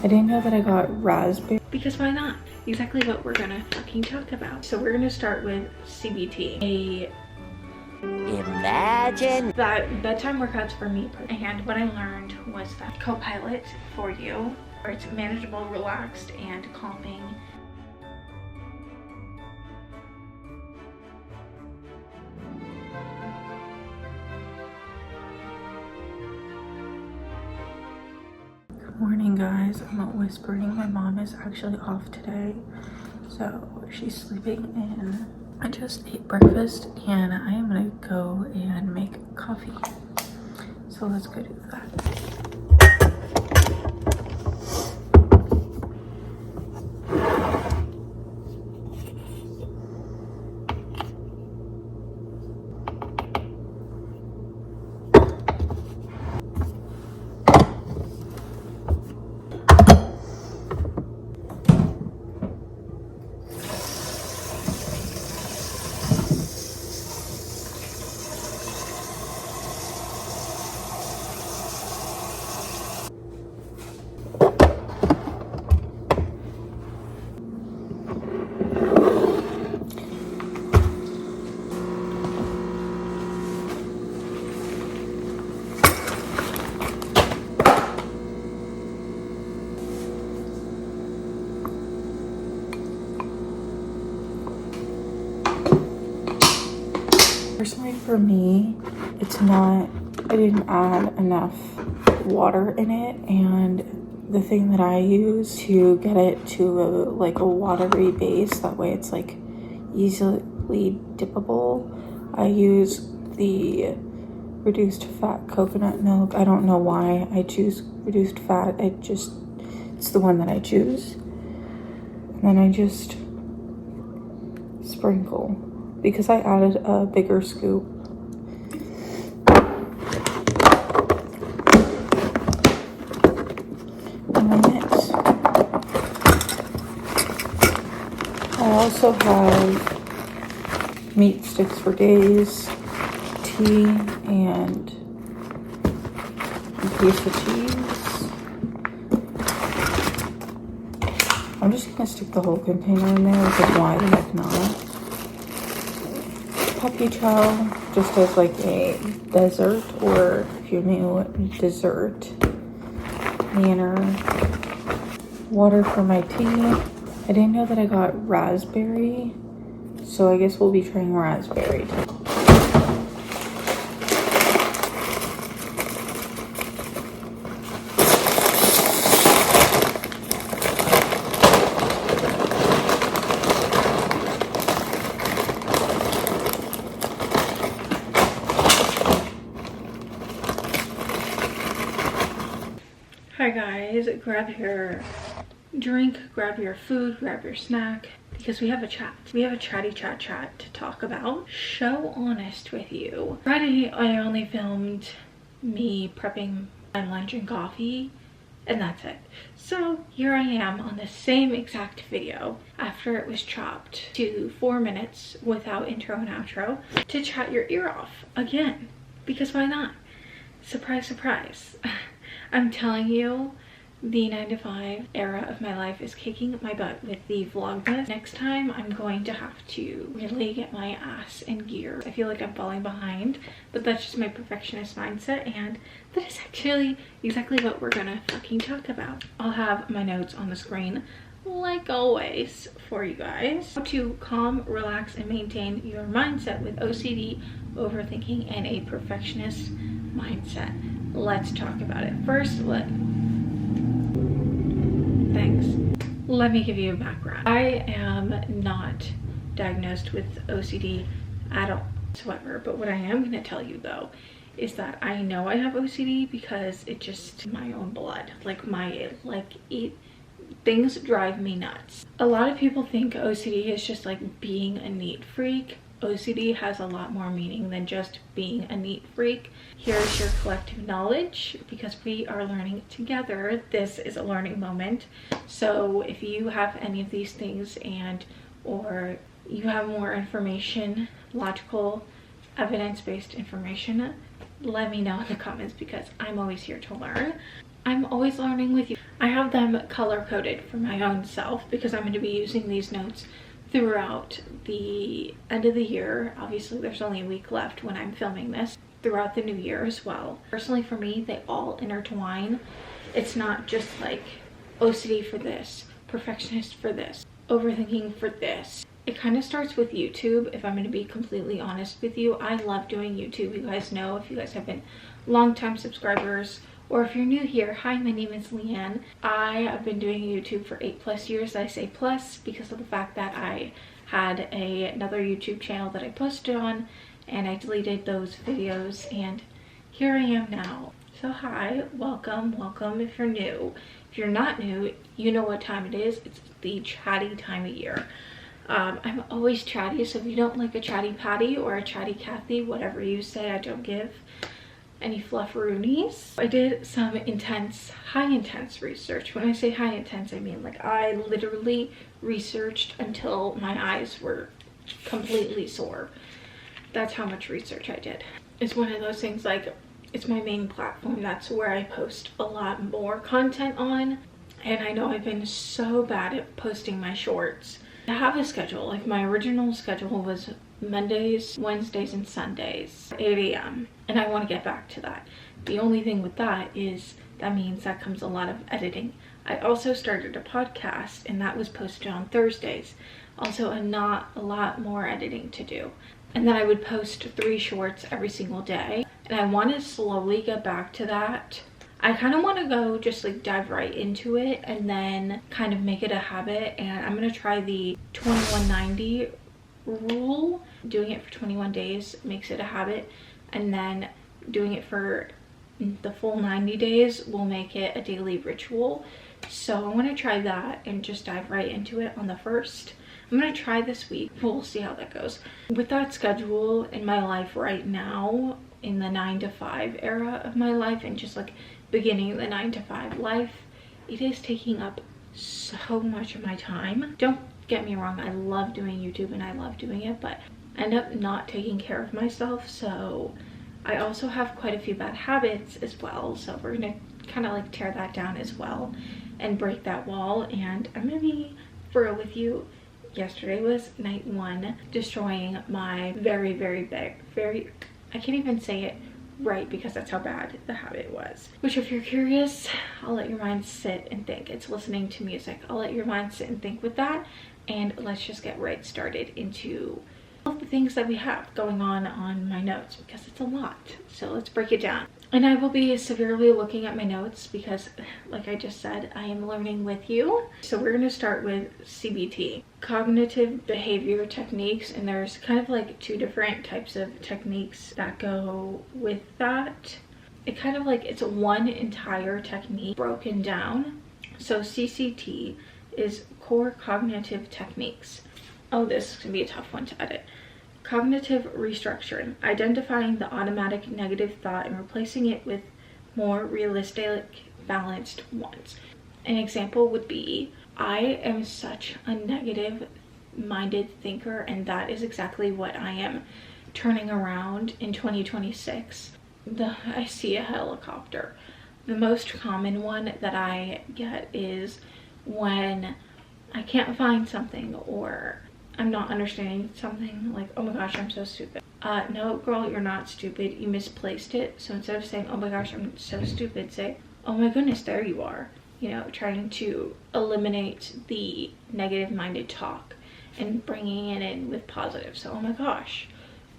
I didn't know that I got raspberry. Because why not? Exactly what we're gonna fucking talk about. So we're gonna start with CBT. Imagine that bedtime workouts for me. And what I learned was that Copilot for you, where it's manageable, relaxed, and calming. Good morning, guys. I'm not whispering. My mom is actually off today, so she's sleeping in. I just ate breakfast and I am gonna go and make coffee. So let's go do that. Personally, for me, it's not, I didn't add enough water in it, and the thing that I use to get it to a watery base, that way it's like easily dippable, I use the reduced fat coconut milk. I don't know why I choose reduced fat, it's the one that I choose. And then I just sprinkle, because I added a bigger scoop. And then mix. I also have meat sticks for days, tea, and a piece of cheese. I'm just gonna stick the whole container in there because why the heck not? Puppy chow, just as like a dessert, or if you knew dessert manner. Water for my tea. I didn't know that I got raspberry, so I guess we'll be trying raspberry. Hi guys, grab your drink, grab your food, grab your snack, because we have a chat. We have a chatty chat to talk about. So honest with you. Friday, I only filmed me prepping my lunch and coffee, and that's it. So here I am on the same exact video after it was chopped to 4 minutes without intro and outro to chat your ear off again, because why not? Surprise, surprise. I'm telling you, the 9-to-5 era of my life is kicking my butt with the Vlogmas. Next time, I'm going to have to really get my ass in gear. I feel like I'm falling behind, but that's just my perfectionist mindset, and that is actually exactly what we're gonna fucking talk about. I'll have my notes on the screen, like always, for you guys. How to calm, relax, and maintain your mindset with OCD, overthinking, and a perfectionist mindset. Let's talk about it. First, let me give you a background. I am not diagnosed with OCD at all whatsoever, but what I am going to tell you though is that I know I have OCD because it just my own blood. Things drive me nuts. A lot of people think OCD is just like being a neat freak. OCD has a lot more meaning than just being a neat freak. Here's your collective knowledge, because we are learning together. This is a learning moment. So if you have any of these things or you have more information, logical, evidence-based information, let me know in the comments, because I'm always here to learn. I'm always learning with you. I have them color coded for my own self because I'm going to be using these notes throughout the end of the year. Obviously there's only a week left when I'm filming this, throughout the new year as well. Personally for me, they all intertwine. It's not just like OCD for this, perfectionist for this, overthinking for this. It kind of starts with YouTube, if I'm going to be completely honest with you. I love doing YouTube. You guys know, if you guys have been long-time subscribers, or if you're new here, hi, my name is Leanne. I have been doing YouTube for 8+ years. I say plus because of the fact that I had another YouTube channel that I posted on, and I deleted those videos, and here I am now. So hi, welcome if you're new. If you're not new, you know what time it is. It's the chatty time of year. I'm always chatty, so if you don't like a chatty Patty or a chatty Kathy, whatever you say, I don't give any flufferoonies. I did some high intense research. When I say high intense, I mean like I literally researched until my eyes were completely sore. That's how much research I did. It's one of those things, like, it's my main platform. That's where I post a lot more content on. And I know I've been so bad at posting my shorts. I have a schedule. Like, my original schedule was Mondays, Wednesdays, and Sundays, 8 a.m. And I want to get back to that. The only thing with that is that means that comes a lot of editing. I also started a podcast, and that was posted on Thursdays. Also, not a lot more editing to do. And then I would post 3 shorts every single day. And I want to slowly get back to that. I kind of want to go just like dive right into it and then kind of make it a habit. And I'm going to try the 2190 rule. Doing it for 21 days makes it a habit. And then doing it for the full 90 days will make it a daily ritual. So I want to try that and just dive right into it on the 1st. I'm going to try this week. We'll see how that goes. With that schedule in my life right now, in the 9-to-5 era of my life, and just like beginning the 9-to-5 life, it is taking up so much of my time. Don't get me wrong, I love doing YouTube and I love doing it, but I end up not taking care of myself. So I also have quite a few bad habits as well. So we're going to kind of like tear that down as well and break that wall. And I'm going to be for real with you. Yesterday was night 1, destroying my very I can't even say it right because that's how bad the habit was. Which, if you're curious, I'll let your mind sit and think. It's listening to music. I'll let your mind sit and think with that, and let's just get right started into all the things that we have going on my notes, because it's a lot. So let's break it down. And I will be severely looking at my notes because, like I just said, I am learning with you. So we're going to start with CBT, cognitive behavior techniques. And there's kind of like 2 different types of techniques that go with that. It kind of like, it's one entire technique broken down. So CCT is core cognitive techniques. Oh, this is going to be a tough one to edit. Cognitive restructuring, identifying the automatic negative thought and replacing it with more realistic, balanced ones. An example would be, I am such a negative-minded thinker, and that is exactly what I am turning around in 2026. I see a helicopter. The most common one that I get is when I can't find something, or I'm not understanding something, like, oh my gosh, I'm so stupid. No, girl, you're not stupid. You misplaced it. So instead of saying, oh my gosh, I'm so stupid, say, oh my goodness, there you are. You know, trying to eliminate the negative-minded talk and bringing it in with positive. So, oh my gosh,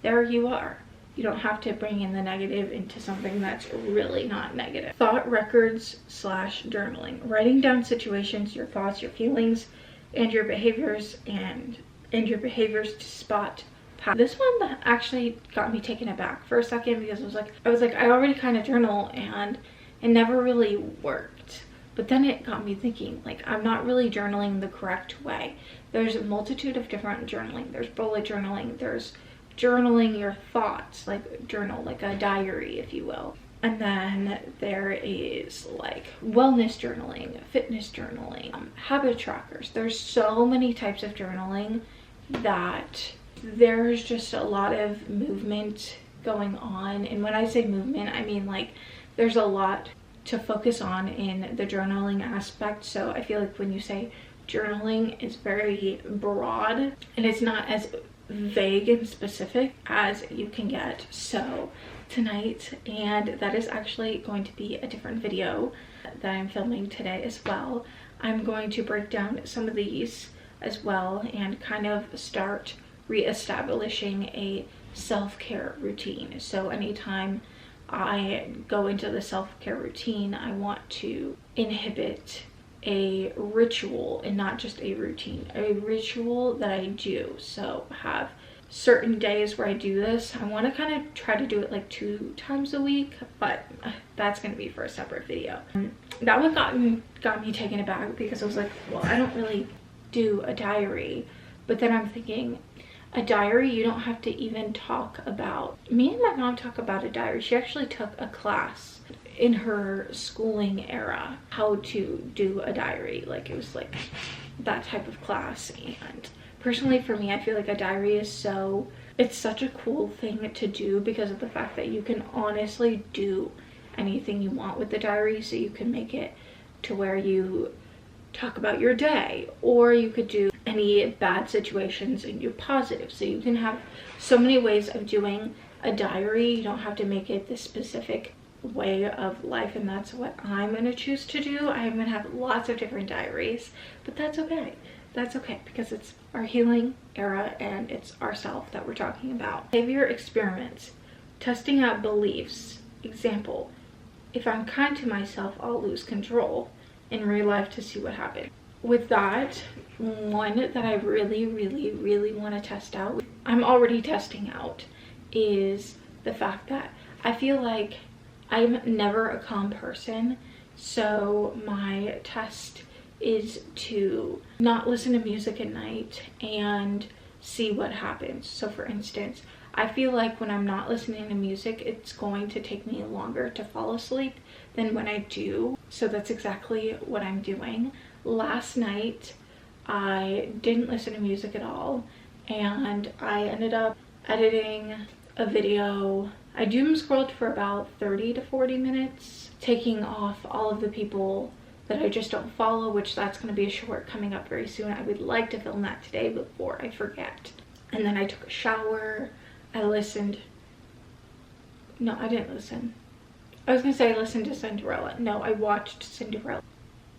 there you are. You don't have to bring in the negative into something that's really not negative. Thought records / journaling. Writing down situations, your thoughts, your feelings, and your behaviors, and your behaviors to spot patterns. This one that actually got me taken aback for a second, because I was like, I already kind of journal and it never really worked. But then it got me thinking, like, I'm not really journaling the correct way. There's a multitude of different journaling. There's bullet journaling. There's journaling your thoughts, like journal, like a diary, if you will. And then there is like wellness journaling, fitness journaling, habit trackers. There's so many types of journaling that there's just a lot of movement going on. And when I say movement, I mean like there's a lot to focus on in the journaling aspect. So I feel like when you say journaling, it's very broad and it's not as vague and specific as you can get. So tonight, and that is actually going to be a different video that I'm filming today as well, I'm going to break down some of these as well and kind of start re-establishing a self-care routine. So anytime I go into the self-care routine, I want to inhibit a ritual and not just a routine, a ritual that I do. So have certain days where I do this. I want to kind of try to do it like 2 times a week, but that's going to be for a separate video. That one got me taken aback because I was like, well, I don't really do a diary. But then I'm thinking, a diary, you don't have to even talk about. Me and my mom talk about a diary. She actually took a class in her schooling era how to do a diary. Like, it was like that type of class. And personally for me, I feel like a diary is it's such a cool thing to do because of the fact that you can honestly do anything you want with the diary. So you can make it to where you talk about your day, or you could do any bad situations and do positive. So you can have so many ways of doing a diary. You don't have to make it this specific way of life, and that's what I'm going to choose to do. I'm going to have lots of different diaries, but that's okay. That's okay because it's our healing era and it's ourself that we're talking about. Behavior experiments, testing out beliefs. Example, if I'm kind to myself, I'll lose control in real life to see what happens. With that, one that I really want to test out, I'm already testing out, is the fact that I feel like I'm never a calm person. So my test is to not listen to music at night and see what happens. So for instance, I feel like when I'm not listening to music, it's going to take me longer to fall asleep than when I do. So that's exactly what I'm doing. Last night, I didn't listen to music at all, and I ended up editing a video. I doom scrolled for about 30 to 40 minutes, taking off all of the people that I just don't follow, which that's going to be a short coming up very soon. I would like to film that today before I forget. And then I took a shower. I listened. No, I didn't listen. I was gonna say I listened to Cinderella. No, I watched Cinderella.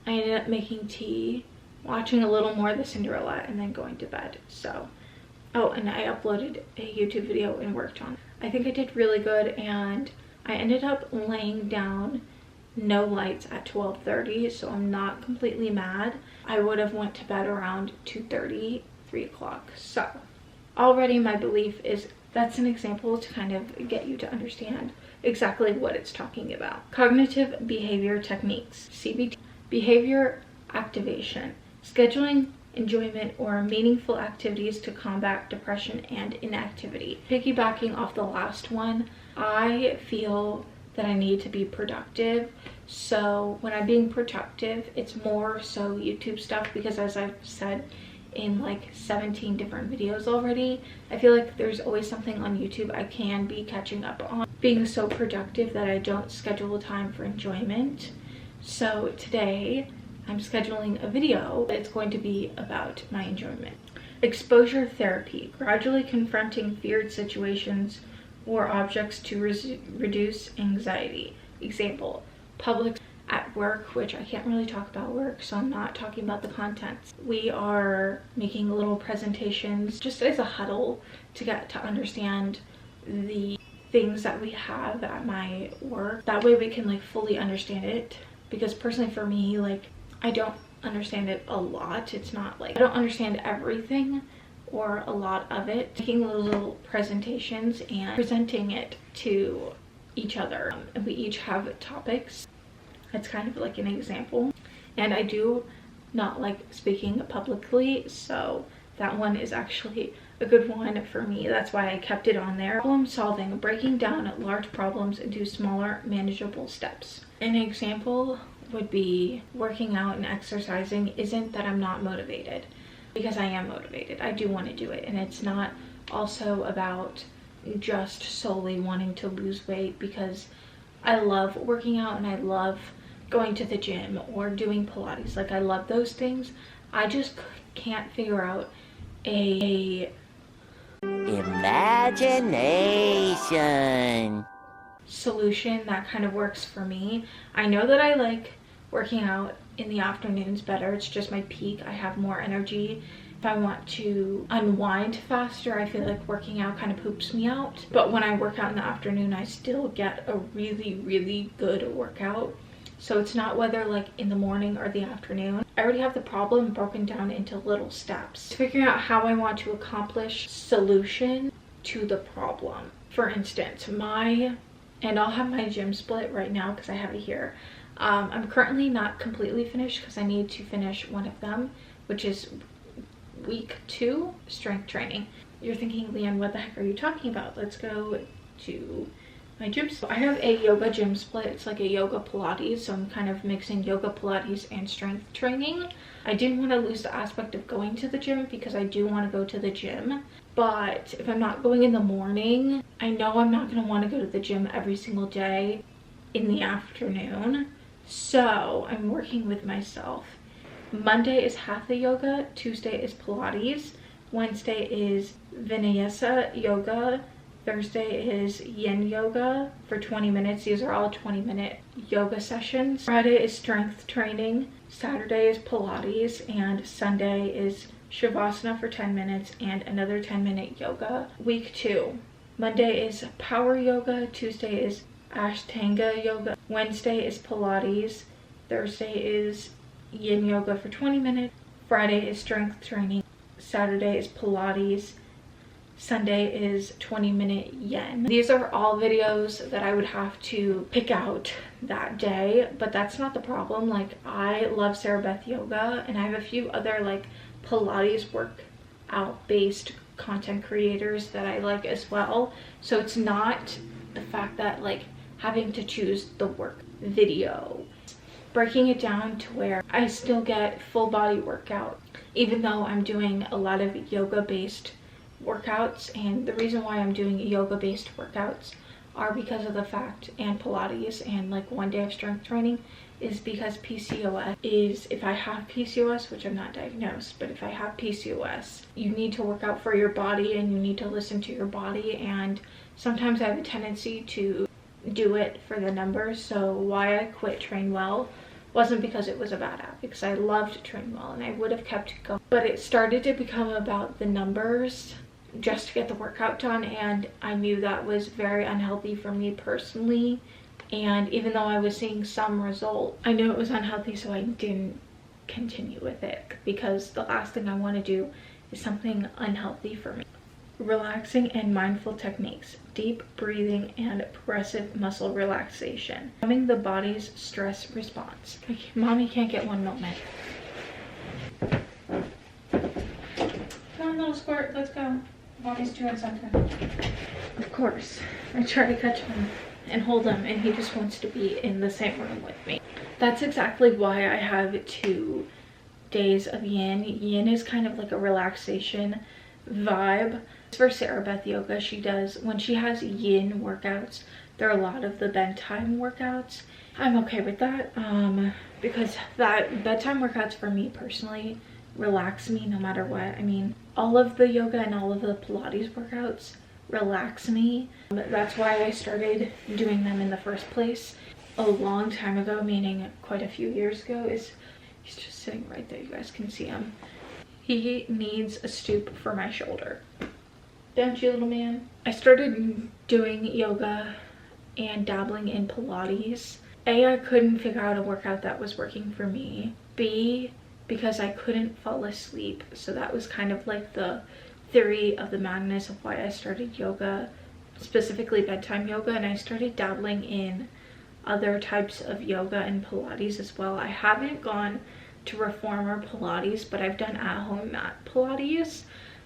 I ended up making tea, watching a little more of the Cinderella, and then going to bed. So, oh, and I uploaded a YouTube video and worked on it. I think I did really good, and I ended up laying down no lights at 12:30, so I'm not completely mad. I would have went to bed around 2:30, 3 o'clock. So already my belief is that's an example to kind of get you to understand exactly what it's talking about. Cognitive behavior techniques, CBT. Behavior activation, scheduling enjoyment or meaningful activities to combat depression and inactivity. Piggybacking off the last one, I feel that I need to be productive. So when I'm being productive, it's more so YouTube stuff, because as I've said in like 17 different videos already, I feel like there's always something on YouTube I can be catching up on. Being so productive that I don't schedule time for enjoyment. So today I'm scheduling a video that's going to be about my enjoyment. Exposure therapy, gradually confronting feared situations or objects to reduce anxiety. Example, public at work, which I can't really talk about work, so I'm not talking about the contents. We are making little presentations just as a huddle to get to understand the things that we have at my work. That way we can like fully understand it, because personally for me, like, I don't understand it a lot. It's not like I don't understand everything or a lot of it. Making little presentations and presenting it to each other. And we each have topics. It's kind of like an example. And I do not like speaking publicly, so that one is actually a good one for me. That's why I kept it on there. Problem solving, breaking down large problems into smaller, manageable steps. An example would be working out and exercising isn't that I'm not motivated, because I am motivated. I do want to do it, and it's not also about just solely wanting to lose weight, because I love working out and I love going to the gym or doing Pilates. Like, I love those things. I just can't figure out a imagination solution that kind of works for me. I know that I like working out in the afternoons better. It's just my peak. I have more energy. If I want to unwind faster, I feel like working out kind of poops me out. But when I work out in the afternoon, I still get a really, really good workout. So it's not whether like in the morning or the afternoon. I already have the problem broken down into little steps. Figuring out how I want to accomplish solution to the problem. For instance, and I'll have my gym split right now because I have it here. I'm currently not completely finished because I need to finish one of them, which is week 2 strength training. You're thinking, Leanne, what the heck are you talking about? Let's go to my gym split. I have a yoga gym split. It's like a yoga Pilates, so I'm kind of mixing yoga Pilates and strength training. I didn't want to lose the aspect of going to the gym because I do want to go to the gym, but if I'm not going in the morning, I know I'm not going to want to go to the gym every single day in the afternoon. So I'm working with myself. Monday is hatha yoga, Tuesday is Pilates, Wednesday is Vinyasa yoga, Thursday is yin yoga for 20 minutes. These are all 20-minute yoga sessions. Friday is strength training, Saturday is Pilates, and Sunday is Shavasana for 10 minutes and another 10-minute yoga. Week 2, Monday is power yoga, Tuesday is Ashtanga yoga, Wednesday is Pilates, Thursday is yin yoga for 20 minutes, Friday is strength training, Saturday is Pilates, Sunday is 20-minute yin. These are all videos that I would have to pick out that day, but that's not the problem. Like, I love Sarah Beth yoga, and I have a few other like Pilates workout based content creators that I like as well. So it's not the fact that like having to choose the work video, breaking it down to where I still get full body workout even though I'm doing a lot of yoga based workouts. And the reason why I'm doing yoga based workouts are because of the fact, and Pilates and like one day of strength training, is because PCOS is, if I have PCOS, which I'm not diagnosed, but if I have PCOS, you need to work out for your body and you need to listen to your body. And sometimes I have a tendency to do it for the numbers. So why I quit Train Well wasn't because it was a bad habit, because I loved Train Well and I would have kept going, but it started to become about the numbers just to get the workout done, and I knew that was very unhealthy for me personally. And even though I was seeing some result, I knew it was unhealthy, so I didn't continue with it, because the last thing I want to do is something unhealthy for me. Relaxing and mindful techniques, deep breathing and progressive muscle relaxation, calming the body's stress response. Okay, mommy can't get one moment. Come on, little squirt, let's go. Mommy's doing something. Of course, I try to catch him and hold him, and he just wants to be in the same room with me. That's exactly why I have 2 days of yin. Yin is kind of like a relaxation vibe. For Sarah Beth yoga, she does, when she has yin workouts, there are a lot of the bedtime workouts. I'm okay with that, because that bedtime workouts for me personally relax me no matter what. I mean, all of the yoga and all of the Pilates workouts relax me. That's why I started doing them in the first place a long time ago, meaning quite a few years ago. He's just sitting right there, you guys can see him. He needs a stoop for my shoulder, don't you, little man? I started doing yoga and dabbling in Pilates. A, I couldn't figure out a workout that was working for me. B, because I couldn't fall asleep, so that was kind of like the theory of the madness of why I started yoga, specifically bedtime yoga. And I started dabbling in other types of yoga and Pilates as well. I haven't gone to reformer Pilates, but I've done at-home mat Pilates.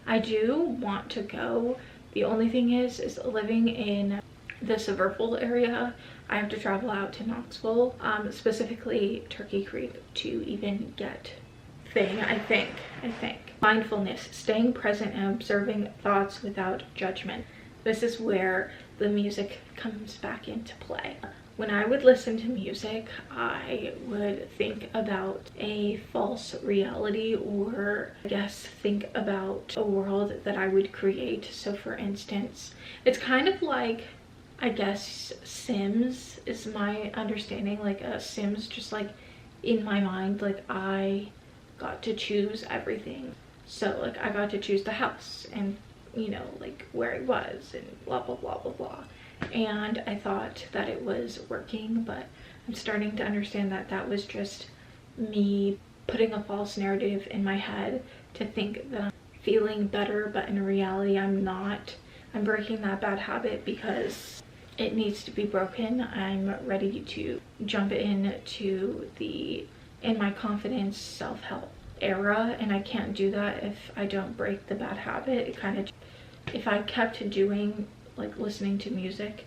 I do want to go. The only thing is living in the Silverfold area, I have to travel out to Knoxville, specifically Turkey Creek, to even get I think. Mindfulness, staying present and observing thoughts without judgment. This is where the music comes back into play. When I would listen to music, I would think about a false reality, or I guess think about a world that I would create. So for instance, it's kind of like, I guess, Sims is my understanding, like a Sims, just like in my mind, like I got to choose everything. So like I got to choose the house and, you know, like where it was and blah blah blah blah blah. And I thought that it was working, but I'm starting to understand that that was just me putting a false narrative in my head to think that I'm feeling better, but in reality I'm not. I'm breaking that bad habit because it needs to be broken. I'm ready to jump into the in my confidence self-help era, and I can't do that if I don't break the bad habit. It kind of, if I kept doing like listening to music,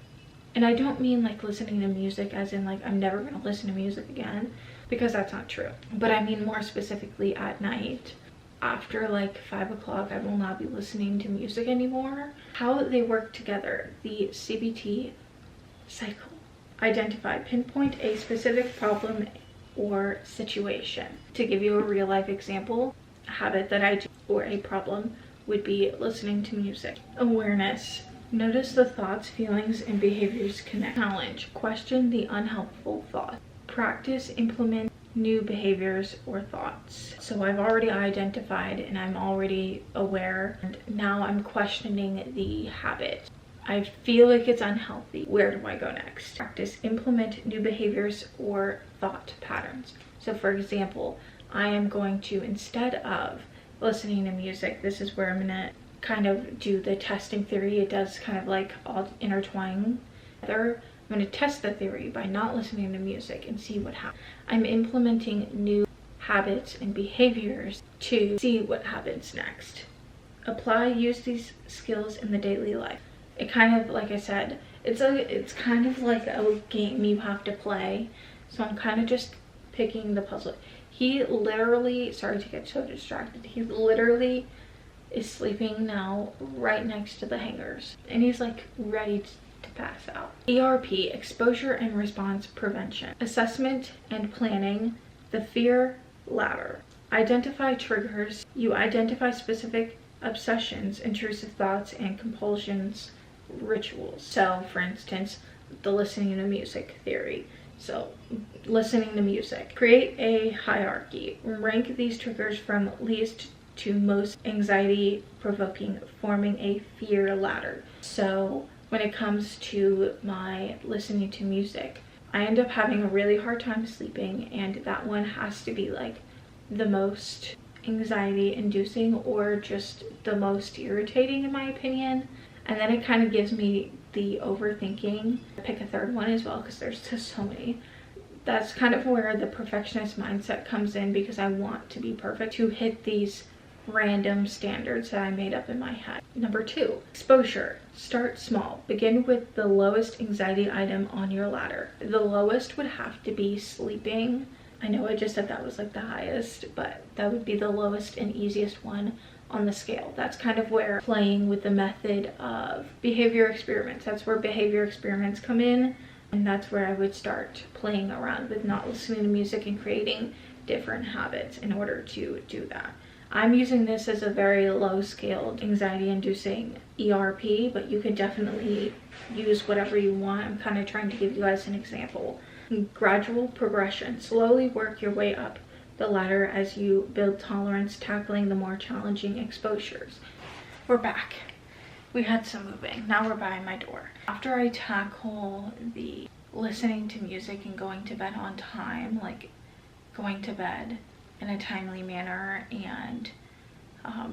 and I don't mean like listening to music as in like I'm never going to listen to music again, because that's not true, but I mean more specifically at night after like 5 o'clock, I will not be listening to music anymore. How they work together, the CBT cycle: identify, pinpoint a specific problem or situation. To give you a real life example, a habit that I do or a problem would be listening to music. Awareness: notice the thoughts, feelings, and behaviors connect. Challenge: question the unhelpful thought. Practice, implement new behaviors or thoughts. So I've already identified and I'm already aware, and now I'm questioning the habit. I feel like it's unhealthy. Where do I go next? Practice, implement new behaviors or thought patterns. So for example, I am going to, instead of listening to music, this is where I'm gonna kind of do the testing theory. It does kind of like all intertwine together. I'm going to test the theory by not listening to music and see what happens. I'm implementing new habits and behaviors to see what happens next. Apply, use these skills in the daily life. It kind of, like I said, it's kind of like a game you have to play. So I'm kind of just picking the puzzle. He literally, sorry to get so distracted, he literally is sleeping now right next to the hangers, and he's like ready to pass out. ERP, exposure and response prevention. Assessment and planning, the fear ladder. Identify triggers. You identify specific obsessions, intrusive thoughts, and compulsions, rituals. So for instance, the listening to music theory. So listening to music. Create a hierarchy. Rank these triggers from least to most anxiety provoking, forming a fear ladder. So when it comes to my listening to music, I end up having a really hard time sleeping, and that one has to be like the most anxiety inducing or just the most irritating in my opinion. And then it kind of gives me the overthinking. Pick a third one as well because there's just so many. That's kind of where the perfectionist mindset comes in, because I want to be perfect, to hit these random standards that I made up in my head. Number 2, exposure. Start small. Begin with the lowest anxiety item on your ladder. The lowest would have to be sleeping. I know I just said that was like the highest, but that would be the lowest and easiest one on the scale. That's kind of where playing with the method of behavior experiments, that's where behavior experiments come in, and that's where I would start playing around with not listening to music and creating different habits in order to do that. I'm using this as a very low scaled anxiety inducing ERP, but you can definitely use whatever you want. I'm kind of trying to give you guys an example. Gradual progression. Slowly work your way up the ladder as you build tolerance, tackling the more challenging exposures. We're back. We had some moving. Now we're by my door. After I tackle the listening to music and going to bed on time, like going to bed in a timely manner, and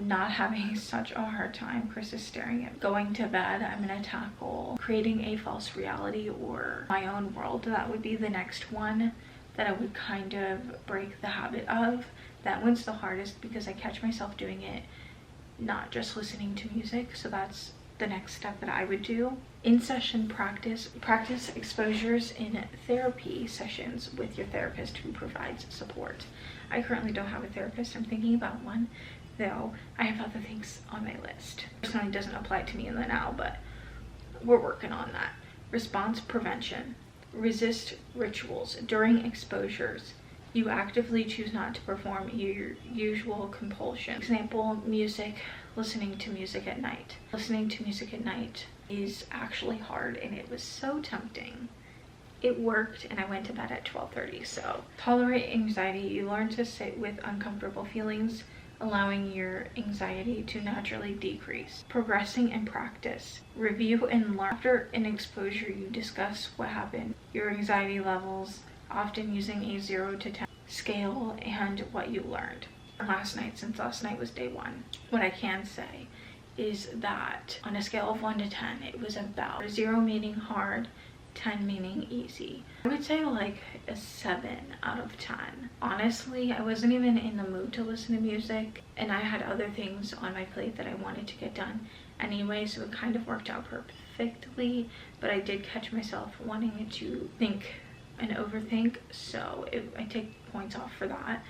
not having such a hard time, Chris is staring at going to bed, I'm gonna tackle creating a false reality or my own world. That would be the next one that I would kind of break the habit of. That one's the hardest because I catch myself doing it, not just listening to music. So that's the next step that I would do. In session practice exposures in therapy sessions with your therapist who provides support. I currently don't have a therapist. I'm thinking about one, though I have other things on my list. Personally, doesn't apply to me in the now, but we're working on that. Response prevention. Resist rituals. During exposures, you actively choose not to perform your usual compulsion. Example, music, listening to music at night. Listening to music at night is actually hard, and it was so tempting. It worked, and I went to bed at 12:30. So tolerate anxiety. You learn to sit with uncomfortable feelings, allowing your anxiety to naturally decrease. Progressing in practice. Review and learn. After an exposure, you discuss what happened, your anxiety levels, often using a 0 to 10 scale, and what you learned. Last night, since last night was day 1, what I can say is that on a scale of 1 to 10, it was about 0 meaning hard, 10 meaning easy. I would say like a 7 out of 10. Honestly, I wasn't even in the mood to listen to music, and I had other things on my plate that I wanted to get done anyway, so it kind of worked out perfectly. But I did catch myself wanting to think and overthink, so I take points off for that.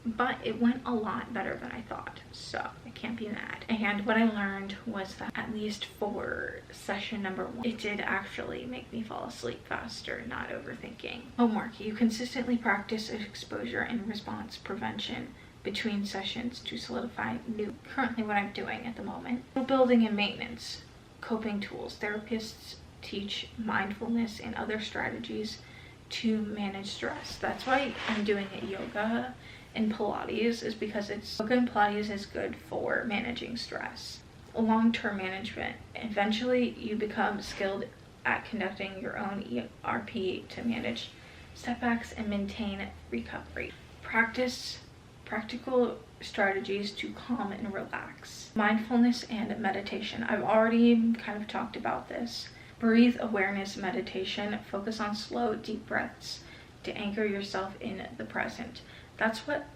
But it went a lot better than I thought, so I can't be mad. And what I learned was that at least for session number 1, it did actually make me fall asleep faster, not overthinking. Homework. You consistently practice exposure and response prevention between sessions to solidify new. Currently what I'm doing at the moment. Building and maintenance. Coping tools. Therapists teach mindfulness and other strategies to manage stress. That's why I'm doing yoga and Pilates, is because yoga and Pilates is good for managing stress. Long-term management. Eventually you become skilled at conducting your own ERP to manage setbacks and maintain recovery. Practice practical strategies to calm and relax. Mindfulness and meditation. I've already kind of talked about this. Breathe awareness meditation. Focus on slow, deep breaths to anchor yourself in the present. That's what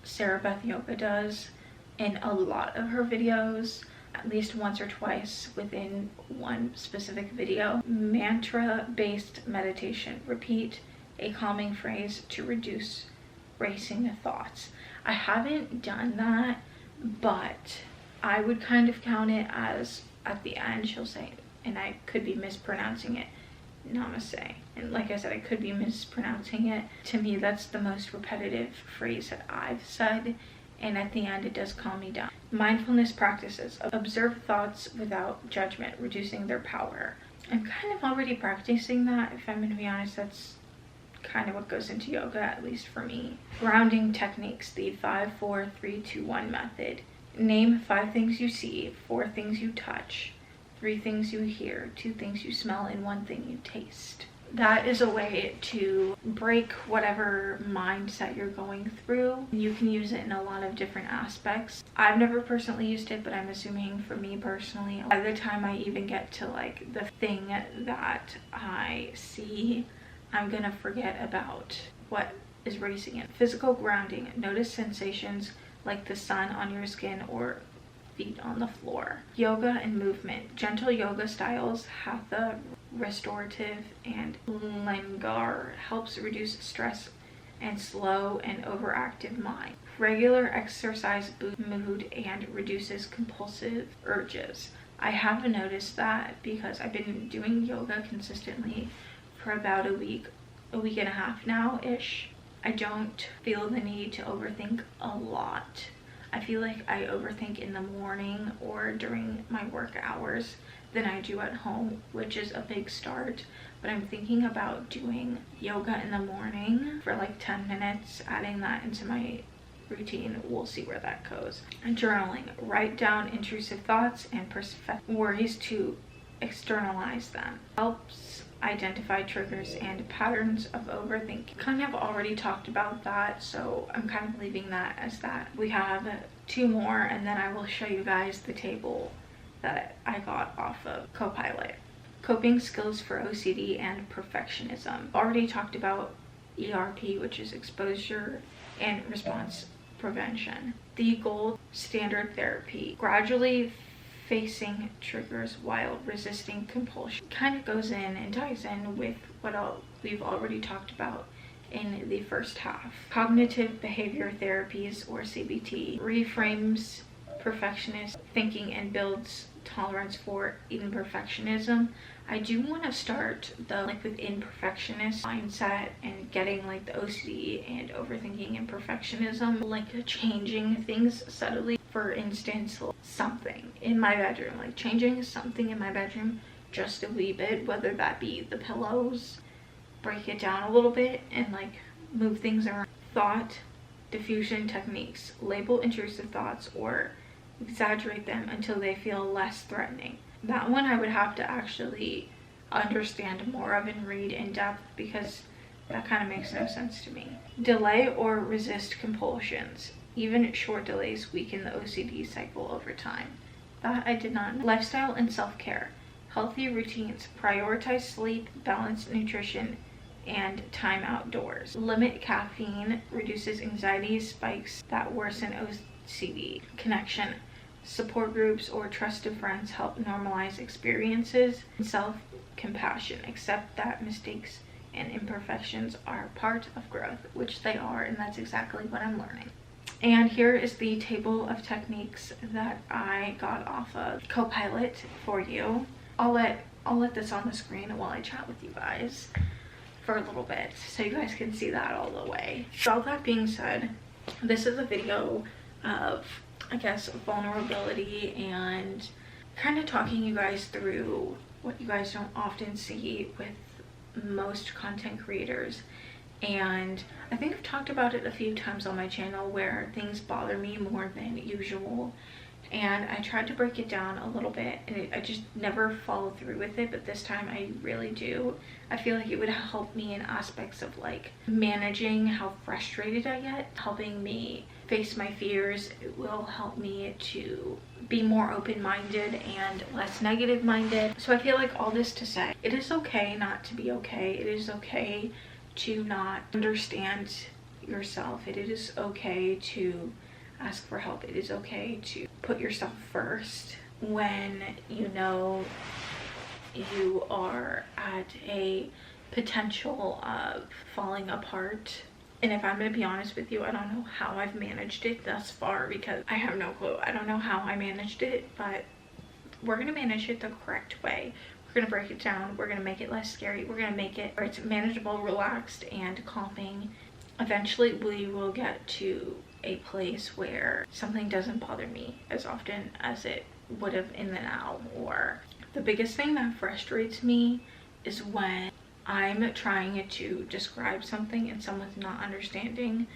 Sarah Beth Yoga does in a lot of her videos, at least once or twice within one specific video. Mantra-based meditation. Repeat a calming phrase to reduce racing thoughts. I haven't done that, but I would kind of count it as at the end she'll say, and I could be mispronouncing it, namaste. And like I said, I could be mispronouncing it. To me, that's the most repetitive phrase that I've said, and at the end it does calm me down. Mindfulness practices. Observe thoughts without judgment, reducing their power. I'm kind of already practicing that, if I'm going to be honest. That's kind of what goes into yoga, at least for me. Grounding techniques. The 5, 4, 3, 2, 1 method. Name 5 things you see, 4 things you touch, 3 things you hear, 2 things you smell, and 1 thing you taste. That is a way to break whatever mindset you're going through. You can use it in a lot of different aspects. I've never personally used it, but I'm assuming for me personally, by the time I even get to like the thing that I see, I'm gonna forget about what is racing in. Physical grounding. Notice sensations like the sun on your skin or feet on the floor. Yoga and movement. Gentle yoga styles, hatha, restorative, and Iyengar helps reduce stress and slow an overactive mind. Regular exercise boosts mood and reduces compulsive urges. I have noticed that because I've been doing yoga consistently for about a week and a half now-ish. I don't feel the need to overthink a lot. I feel like I overthink in the morning or during my work hours than I do at home, which is a big start. But I'm thinking about doing yoga in the morning for like 10 minutes, adding that into my routine. We'll see where that goes. And journaling. Write down intrusive thoughts and worries to externalize them. Helps identify triggers and patterns of overthinking. Kind of already talked about that, so I'm kind of leaving that as that. We have 2 more, and then I will show you guys the table that I got off of Copilot. Coping skills for OCD and perfectionism. Already talked about ERP, which is exposure and response prevention. The gold standard therapy. Gradually facing triggers while resisting compulsion. Kind of goes in and ties in with what we've already talked about in the first half. Cognitive behavior therapies, or CBT, reframes perfectionist thinking and builds tolerance for imperfectionism. I do want to start the like within perfectionist mindset and getting like the OCD and overthinking and perfectionism, like changing things subtly. For instance, something in my bedroom, like changing something in my bedroom just a wee bit, whether that be the pillows, break it down a little bit and like move things around. Thought diffusion techniques: label intrusive thoughts or exaggerate them until they feel less threatening. That one I would have to actually understand more of and read in depth, because that kind of makes no sense to me. Delay or resist compulsions. Even short delays weaken the OCD cycle over time. That I did not know. Lifestyle and self-care. Healthy routines. Prioritize sleep, balanced nutrition, and time outdoors. Limit caffeine. Reduces anxiety spikes that worsen OCD. Connection. Support groups or trusted friends help normalize experiences. Self-compassion. Accept that mistakes and imperfections are part of growth, which they are, and that's exactly what I'm learning. And here is the table of techniques that I got off of Copilot for you. I'll let this on the screen while I chat with you guys for a little bit so you guys can see that all the way. So all that being said, this is a video of, I guess, vulnerability and kind of talking you guys through what you guys don't often see with most content creators. And I think I've talked about it a few times on my channel where things bother me more than usual, and I tried to break it down a little bit and I just never follow through with it, but this time I really do. I feel like it would help me in aspects of like managing how frustrated I get, helping me face my fears. It will help me to be more open-minded and less negative-minded. So I feel like all this to say, it is okay not to be okay. It is okay to not understand yourself. It is okay to ask for help. It is okay to put yourself first when you know you are at a potential of falling apart. And if I'm going to be honest with you, I don't know how I've managed it thus far, because I have no clue. I don't know how I managed it, but we're going to manage it the correct way. We're going to break it down. We're going to make it less scary. We're going to make it where it's manageable, relaxed, and calming. Eventually, we will get to a place where something doesn't bother me as often as it would have in the now. Or the biggest thing that frustrates me is when I'm trying to describe something and someone's not understanding.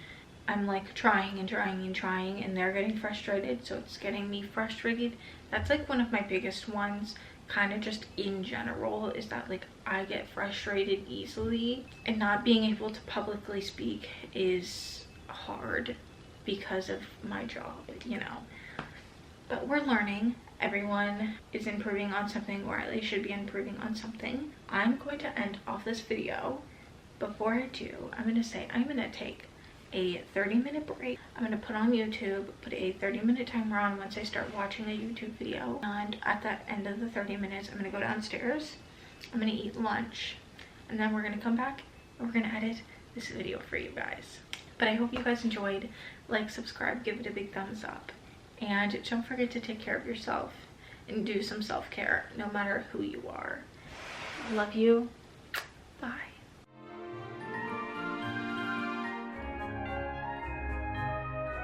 I'm like trying and trying and trying, and they're getting frustrated, so it's getting me frustrated. That's like one of my biggest ones, kind of just in general, is that like I get frustrated easily, and not being able to publicly speak is hard because of my job, you know. But we're learning. Everyone is improving on something, or at least should be improving on something. I'm going to end off this video. Before I do, I'm going to say I'm going to take a 30-minute break. I'm going to put on YouTube, put a 30-minute timer on once I start watching a YouTube video. And at the end of the 30 minutes, I'm going to go downstairs. I'm going to eat lunch. And then we're going to come back and we're going to edit this video for you guys. But I hope you guys enjoyed. Like, subscribe, give it a big thumbs up. And don't forget to take care of yourself and do some self-care, no matter who you are. I love you. Bye.